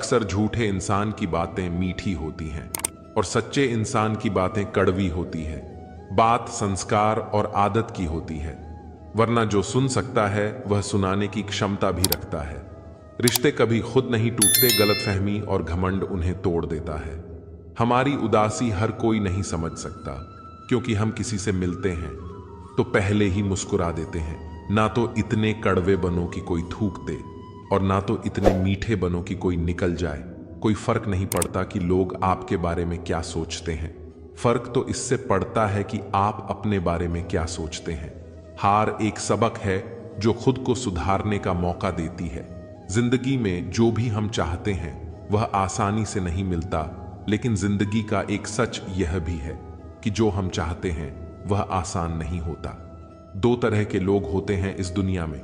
अक्सर झूठे इंसान की बातें मीठी होती हैं और सच्चे इंसान की बातें कड़वी होती है। बात संस्कार और आदत की होती है, वरना जो सुन सकता है वह सुनाने की क्षमता भी रखता है। रिश्ते कभी खुद नहीं टूटते, गलतफहमी और घमंड उन्हें तोड़ देता है। हमारी उदासी हर कोई नहीं समझ सकता, क्योंकि हम किसी से मिलते हैं तो पहले ही मुस्कुरा देते हैं। ना तो इतने कड़वे बनो कि कोई थूक दे और ना तो इतने मीठे बनो कि कोई निकल जाए। कोई फर्क नहीं पड़ता कि लोग आपके बारे में क्या सोचते हैं, फर्क तो इससे पड़ता है कि आप अपने बारे में क्या सोचते हैं। हार एक सबक है जो खुद को सुधारने का मौका देती है। जिंदगी में जो भी हम चाहते हैं वह आसानी से नहीं मिलता, लेकिन जिंदगी का एक सच यह भी है कि जो हम चाहते हैं वह आसान नहीं होता। दो तरह के लोग होते हैं इस दुनिया में।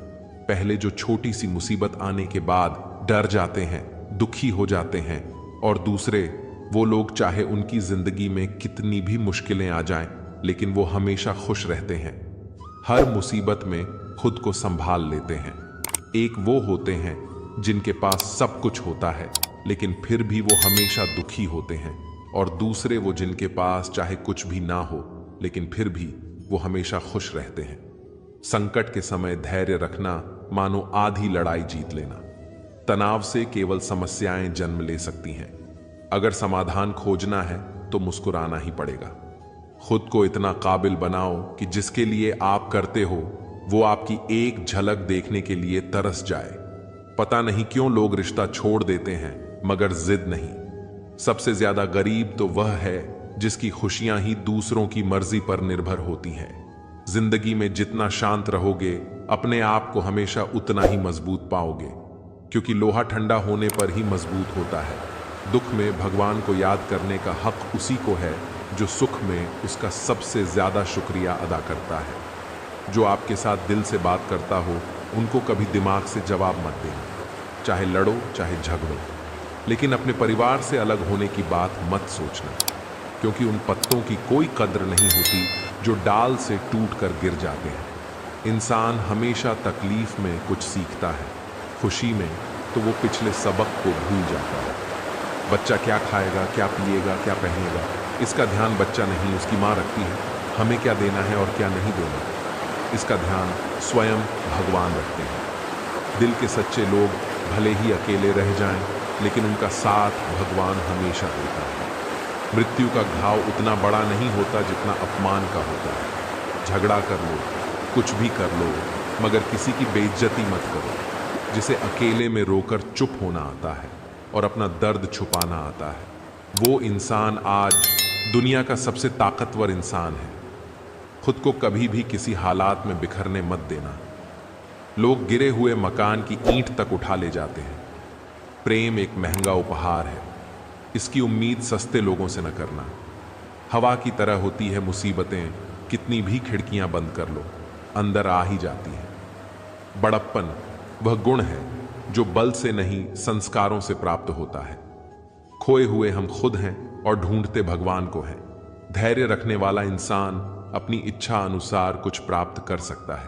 पहले जो छोटी सी मुसीबत आने के बाद डर जाते हैं, दुखी हो जाते हैं, और दूसरे वो लोग चाहे उनकी जिंदगी में कितनी भी मुश्किलें आ जाएं, लेकिन वो हमेशा खुश रहते हैं। हर मुसीबत में खुद को संभाल लेते हैं। एक वो होते हैं जिनके पास सब कुछ होता है लेकिन फिर भी वो हमेशा दुखी होते हैं, और दूसरे वो जिनके पास चाहे कुछ भी ना हो लेकिन फिर भी वो हमेशा खुश रहते हैं। संकट के समय धैर्य रखना मानो आधी लड़ाई जीत लेना। तनाव से केवल समस्याएं जन्म ले सकती हैं। अगर समाधान खोजना है तो मुस्कुराना ही पड़ेगा। खुद को इतना काबिल बनाओ कि जिसके लिए आप करते हो वो आपकी एक झलक देखने के लिए तरस जाए। पता नहीं क्यों लोग रिश्ता छोड़ देते हैं, मगर जिद नहीं। सबसे ज्यादा गरीब तो वह है जिसकी खुशियां ही दूसरों की मर्जी पर निर्भर होती हैं। जिंदगी में जितना शांत रहोगे, अपने आप को हमेशा उतना ही मजबूत पाओगे, क्योंकि लोहा ठंडा होने पर ही मजबूत होता है। दुख में भगवान को याद करने का हक उसी को है जो सुख में उसका सबसे ज्यादा शुक्रिया अदा करता है। जो आपके साथ दिल से बात करता हो उनको कभी दिमाग से जवाब मत देना। चाहे लड़ो चाहे झगड़ो, लेकिन अपने परिवार से अलग होने की बात मत सोचना, क्योंकि उन पत्तों की कोई कद्र नहीं होती जो डाल से टूटकर गिर जाते हैं। इंसान हमेशा तकलीफ में कुछ सीखता है, खुशी में तो वो पिछले सबक को भूल जाता है। बच्चा क्या खाएगा, क्या पिएगा, क्या पहनेगा, इसका ध्यान बच्चा नहीं उसकी माँ रखती है। हमें क्या देना है और क्या नहीं देना, इसका ध्यान स्वयं भगवान रखते हैं। दिल के सच्चे लोग भले ही अकेले रह जाएं, लेकिन उनका साथ भगवान हमेशा देता है। मृत्यु का घाव उतना बड़ा नहीं होता जितना अपमान का होता है। झगड़ा कर लो, कुछ भी कर लो, मगर किसी की बेइज्जती मत करो। जिसे अकेले में रोकर चुप होना आता है और अपना दर्द छुपाना आता है, वो इंसान आज दुनिया का सबसे ताकतवर इंसान है। खुद को कभी भी किसी हालात में बिखरने मत देना। लोग गिरे हुए मकान की ईंट तक उठा ले जाते हैं। प्रेम एक महंगा उपहार है, इसकी उम्मीद सस्ते लोगों से न करना। हवा की तरह होती है मुसीबतें, कितनी भी खिड़कियां बंद कर लो अंदर आ ही जाती है। बड़प्पन वह गुण है जो बल से नहीं संस्कारों से प्राप्त होता है। खोए हुए हम खुद हैं और ढूंढते भगवान को हैं। धैर्य रखने वाला इंसान अपनी इच्छा अनुसार कुछ प्राप्त कर सकता है।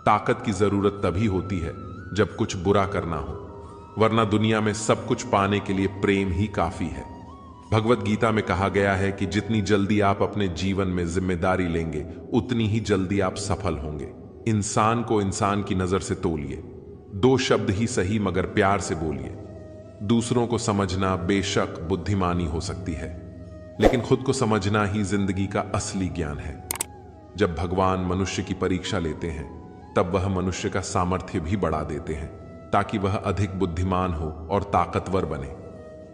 ताकत की जरूरत तभी होती है जब कुछ बुरा करना हो, वरना दुनिया में सब कुछ पाने के लिए प्रेम ही काफी है। भगवत गीता में कहा गया है कि जितनी जल्दी आप अपने जीवन में जिम्मेदारी लेंगे उतनी ही जल्दी आप सफल होंगे। इंसान को इंसान की नजर से तोलिए। दो शब्द ही सही मगर प्यार से बोलिए। दूसरों को समझना बेशक बुद्धिमानी हो सकती है, लेकिन खुद को समझना ही जिंदगी का असली ज्ञान है। जब भगवान मनुष्य की परीक्षा लेते हैं तब वह मनुष्य का सामर्थ्य भी बढ़ा देते हैं, ताकि वह अधिक बुद्धिमान हो और ताकतवर बने।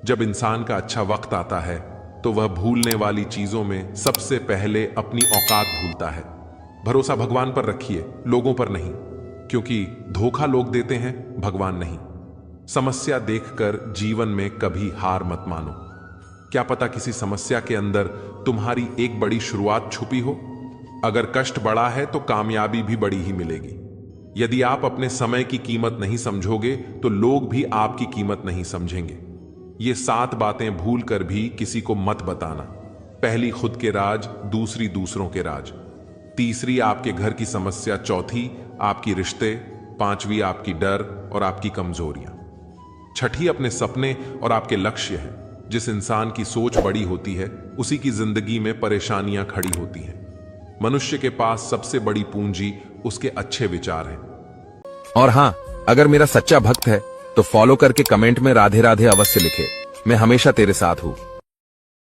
जब इंसान का अच्छा वक्त आता है तो वह भूलने वाली चीजों में सबसे पहले अपनी औकात भूलता है। भरोसा भगवान पर रखिए, लोगों पर नहीं, क्योंकि धोखा लोग देते हैं, भगवान नहीं। समस्या देखकर जीवन में कभी हार मत मानो। क्या पता किसी समस्या के अंदर तुम्हारी एक बड़ी शुरुआत छुपी हो। अगर कष्ट बड़ा है तो कामयाबी भी बड़ी ही मिलेगी। यदि आप अपने समय की कीमत नहीं समझोगे तो लोग भी आपकी कीमत नहीं समझेंगे। ये 7 बातें भूल कर भी किसी को मत बताना। पहली खुद के राज, दूसरी दूसरों के राज, तीसरी आपके घर की समस्या, चौथी आपकी रिश्ते, पांचवी आपकी डर और आपकी कमजोरियां। छठी अपने सपने और आपके लक्ष्य है। जिस इंसान की सोच बड़ी होती है उसी की जिंदगी में परेशानियां खड़ी होती हैं। मनुष्य के पास सबसे बड़ी पूंजी उसके अच्छे विचार हैं। और हाँ, अगर मेरा सच्चा भक्त है तो फॉलो करके कमेंट में राधे राधे अवश्य लिखे। मैं हमेशा तेरे साथ हूँ।